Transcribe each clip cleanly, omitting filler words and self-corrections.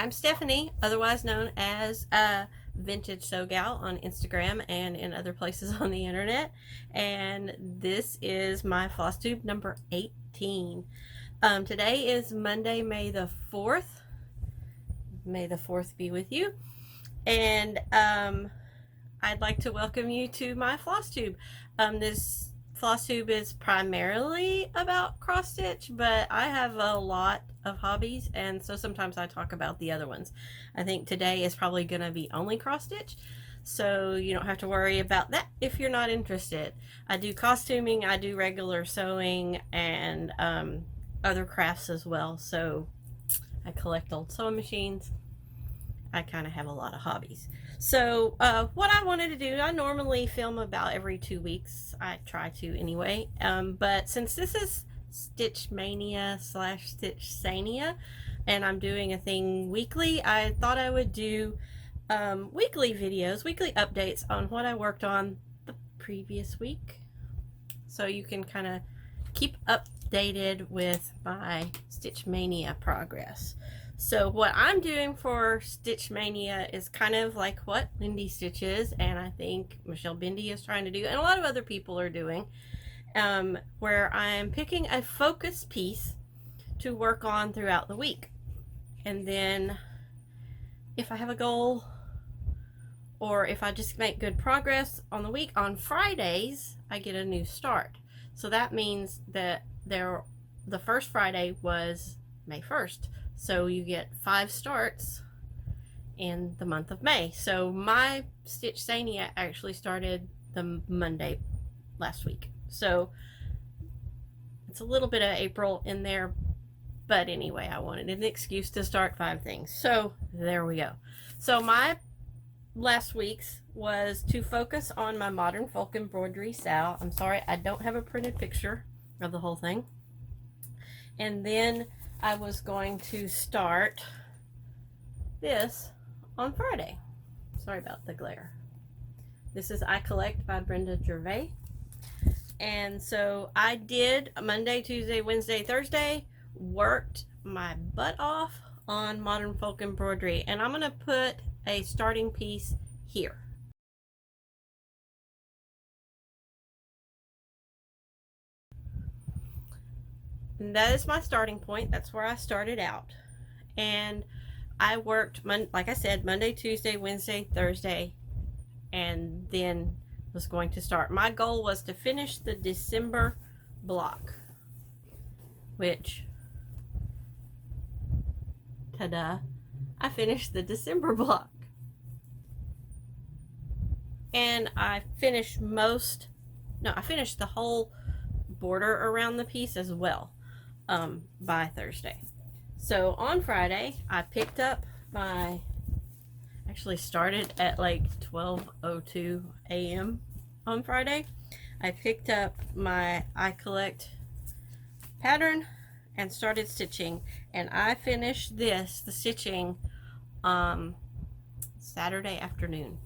I'm Stephanie, otherwise known as Vintage Sew Gal on Instagram and in other places on the internet. And this is my Flosstube number 18. Today is Monday, May the 4th. May the 4th be with you. And I'd like to welcome you to my Flosstube. This Flosstube is primarily about cross stitch, but I have a lot of hobbies, and so sometimes I talk about the other ones. I think today is probably going to be only cross stitch, so you don't have to worry about that if you're not interested. I do costuming, I do regular sewing, and other crafts as well. So I collect old sewing machines. I kind of have a lot of hobbies. So what I wanted to do, I normally film about every 2 weeks. I try to anyway. But since this is Stitchmaynia / Stitchsania, and I'm doing a thing weekly, I thought I would do weekly videos, weekly updates on what I worked on the previous week. So you can kind of keep updated with my Stitchmaynia progress. So what I'm doing for Stitchmaynia is kind of like what Lindy Stitch is, and I think Michelle Bindi is trying to do, and a lot of other people are doing, where I'm picking a focus piece to work on throughout the week. And then if I have a goal, or if I just make good progress on the week, on Fridays, I get a new start. So that means that the first Friday was May 1st. So you get 5 starts in the month of May. So my Stitchsania actually started the Monday last week. So it's a little bit of April in there, but anyway, I wanted an excuse to start 5 things. So there we go. So my last week's was to focus on my modern folk embroidery sow. I'm sorry, I don't have a printed picture of the whole thing. And then I was going to start this on Friday. Sorry about the glare. This is I Collect by Brenda Gervais. And so I did Monday, Tuesday, Wednesday, Thursday, worked my butt off on modern folk embroidery. And I'm going to put a starting piece here. And that is my starting point. That's where I started out. And I worked, like I said, Monday, Tuesday, Wednesday, Thursday, and then was going to start. My goal was to finish the December block, which, ta-da, I finished the December block. And I finished I finished the whole border around the piece as well by Thursday. So on Friday, I picked up actually started at like 12:02 a.m. on Friday. I picked up my I Collect pattern and started stitching, and I finished the stitching Saturday afternoon.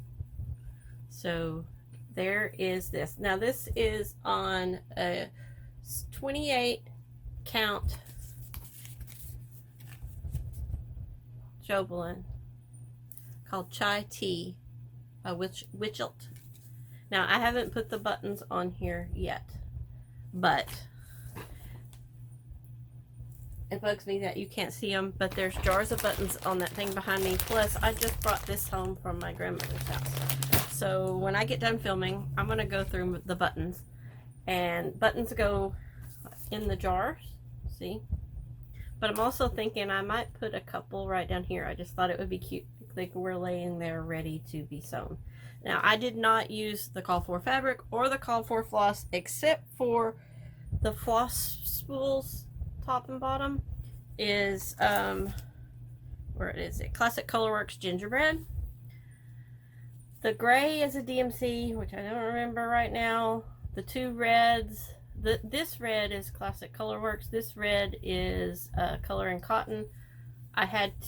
So there is this. Now this is on a 28 count Jobelin called Chai Tea by Witchelt. Now I haven't put the buttons on here yet, but it bugs me that you can't see them, but there's jars of buttons on that thing behind me. Plus I just brought this home from my grandmother's house. So when I get done filming, I'm going to go through the buttons, and buttons go in the jars, see? But I'm also thinking I might put a couple right down here. I just thought it would be cute. Like we're laying there ready to be sewn. Now I did not use the call for fabric or the call for floss, except for the floss spools top and bottom is where is it? Classic Colorworks Gingerbread. The gray is a DMC, which I don't remember right now. The 2 reds, this red is Classic Colorworks. This red is Color and Cotton.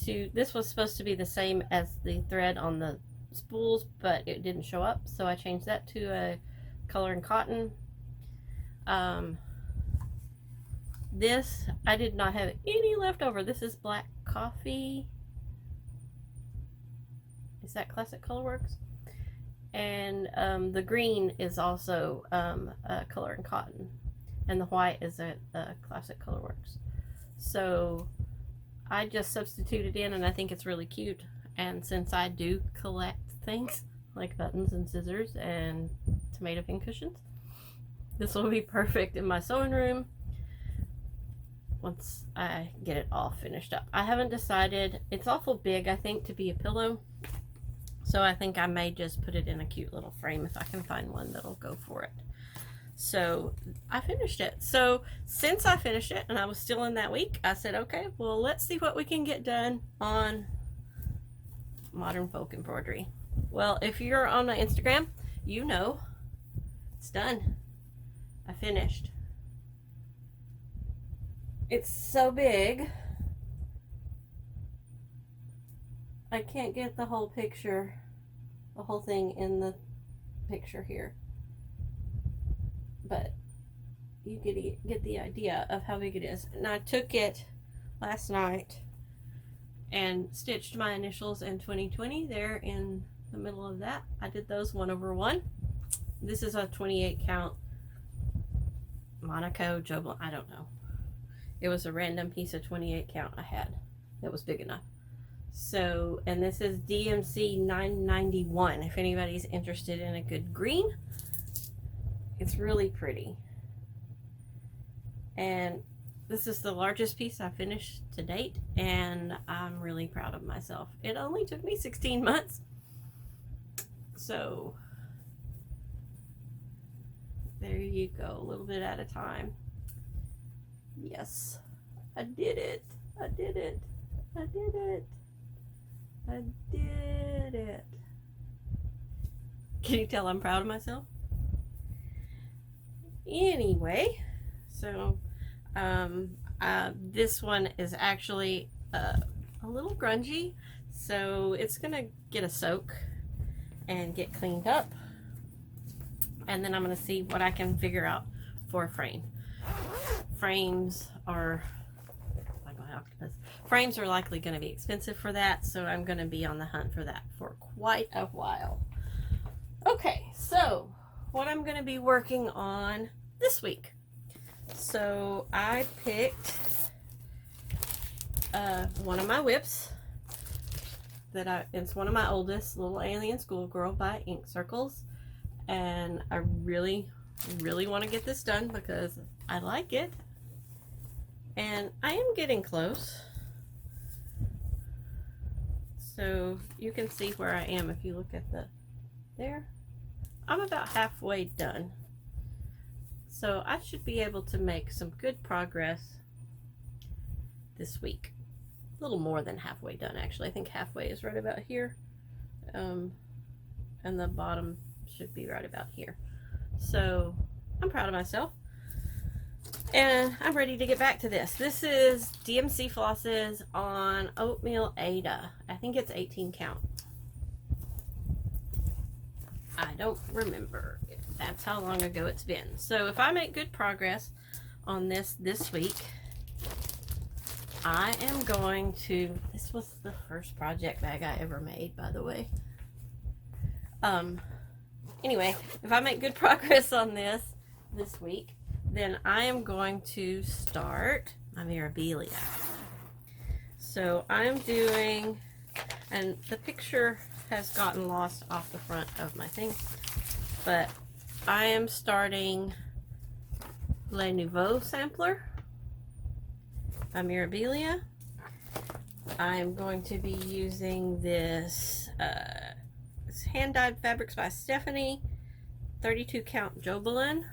This was supposed to be the same as the thread on the spools, but it didn't show up, so I changed that to a Color and Cotton. This, I did not have any left over. This is Black Coffee. Is that Classic Colorworks? And the green is also Color and Cotton, and the white is at Classic Colorworks. So I just substituted in, and I think it's really cute. And since I do collect things like buttons and scissors and tomato pin cushions, this will be perfect in my sewing room once I get it all finished up. I haven't decided. It's awful big, I think, to be a pillow. So I think I may just put it in a cute little frame if I can find one that'll go for it. So I finished it. So since I finished it and I was still in that week, I said, okay, well, let's see what we can get done on modern folk embroidery. Well, if you're on my Instagram, you know it's done. I finished. It's so big. I can't get the whole picture, the whole thing in the picture here, but you get the idea of how big it is. And I took it last night and stitched my initials in 2020 there in the middle of that. I did those 1/1. This is a 28 count Monaco Joblin, I don't know. It was a random piece of 28 count I had that was big enough. So, and this is DMC 991 if anybody's interested in a good green. It's really pretty. And this is the largest piece I finished to date, and I'm really proud of myself. It only took me 16 months. So, there you go, a little bit at a time. Yes, I did it. I did it. I did it. I did it. Can you tell I'm proud of myself? Anyway, so this one is actually a little grungy, so it's gonna get a soak and get cleaned up, and then I'm gonna see what I can figure out for a frame. Frames are Frames are likely going to be expensive for that, so I'm going to be on the hunt for that for quite a while. Okay, so what I'm going to be working on this week. So I picked one of my whips it's one of my oldest, Little Alien Schoolgirl by Ink Circles, and I really want to get this done because I like it, and I am getting close. So you can see where I am if you look at there. I'm about halfway done. So I should be able to make some good progress this week. A little more than halfway done, actually. I think halfway is right about here. And the bottom should be right about here. So I'm proud of myself. And I'm ready to get back to this. This is DMC flosses on Oatmeal Ada. I think it's 18 count. I don't remember. That's how long ago it's been. So if I make good progress on this week, I am going to, this was the first project bag I ever made, by the way. Anyway, if I make good progress on this week, then I am going to start my Mirabilia. So I'm doing, and the picture has gotten lost off the front of my thing, but I am starting Le Nouveau Sampler by Mirabilia. I'm going to be using this hand-dyed fabrics by Stephanie, 32 count Joblin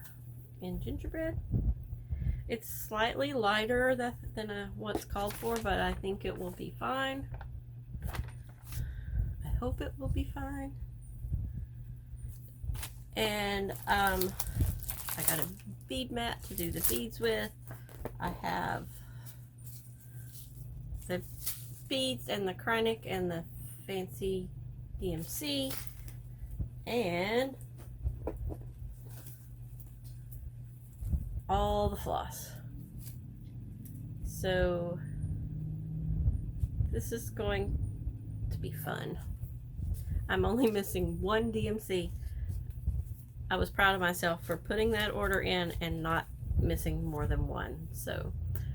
in gingerbread. It's slightly lighter than what's called for, but I think it will be fine. I hope it will be fine. And I got a bead mat to do the beads with. I have the beads and the Kreinik and the fancy DMC, and all the floss. So this is going to be fun. I'm only missing one DMC. I was proud of myself for putting that order in and not missing more than one. So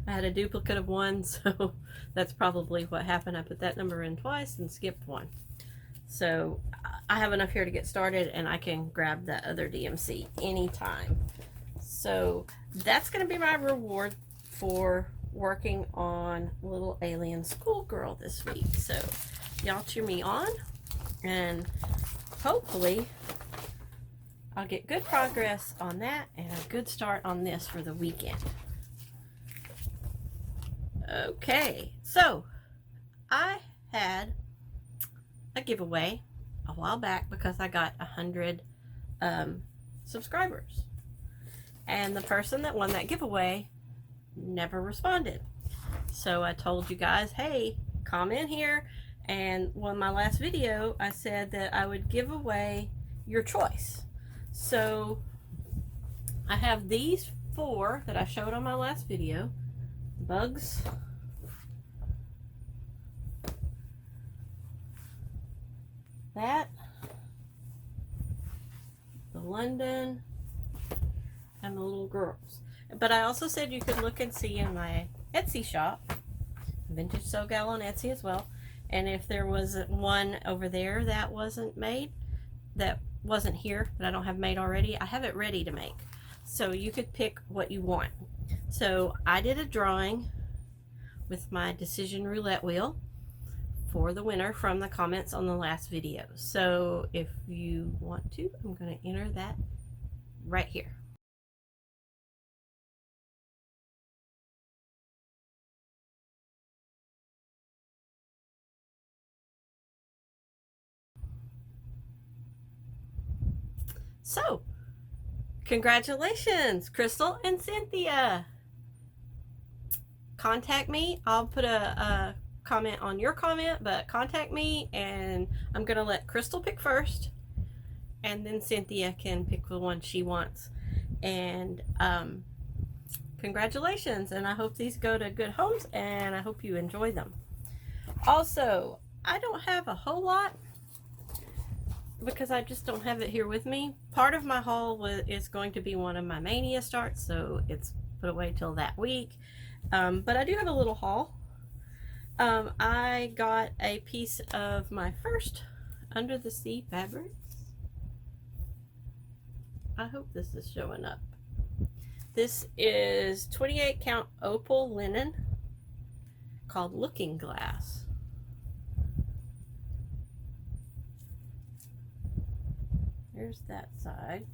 I had a duplicate of one, so that's probably what happened. I put that number in twice and skipped one. So I have enough here to get started, and I can grab that other DMC anytime. So that's going to be my reward for working on Little Alien Schoolgirl this week. So y'all cheer me on, and hopefully I'll get good progress on that and a good start on this for the weekend. Okay, so I had a giveaway a while back because I got 100 subscribers, and the person that won that giveaway never responded. So I told you guys, hey, comment here, and on my last video I said that I would give away your choice. So I have these 4 that I showed on my last video. Bugs, that, the London, and the little girls. But I also said you could look and see in my Etsy shop, Vintage Sew Gal on Etsy as well, and if there was one over there that wasn't made, that wasn't here, that I don't have made already, I have it ready to make. So you could pick what you want. So I did a drawing with my decision roulette wheel for the winner from the comments on the last video. So if you want to, I'm going to enter that right here. So congratulations, Crystal and Cynthia. Contact me. I'll put a comment on your comment, but contact me, and I'm gonna let Crystal pick first, and then Cynthia can pick the one she wants. And congratulations, and I hope these go to good homes, and I hope you enjoy them. Also, I don't have a whole lot because I just don't have it here with me. Part of my haul is going to be one of my Mania starts, so it's put away till that week. But I do have a little haul. I got a piece of my first Under the Sea fabrics. I hope this is showing up. This is 28 count opal linen called Looking Glass. There's that side.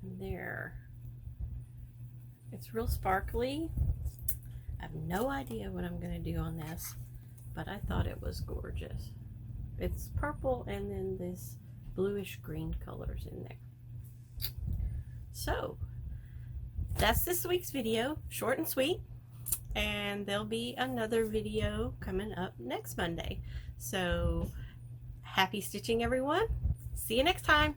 And there. It's real sparkly. I have no idea what I'm going to do on this, but I thought it was gorgeous. It's purple and then this bluish green colors in there. So that's this week's video, short and sweet, and there'll be another video coming up next Monday. So happy stitching, everyone. See you next time.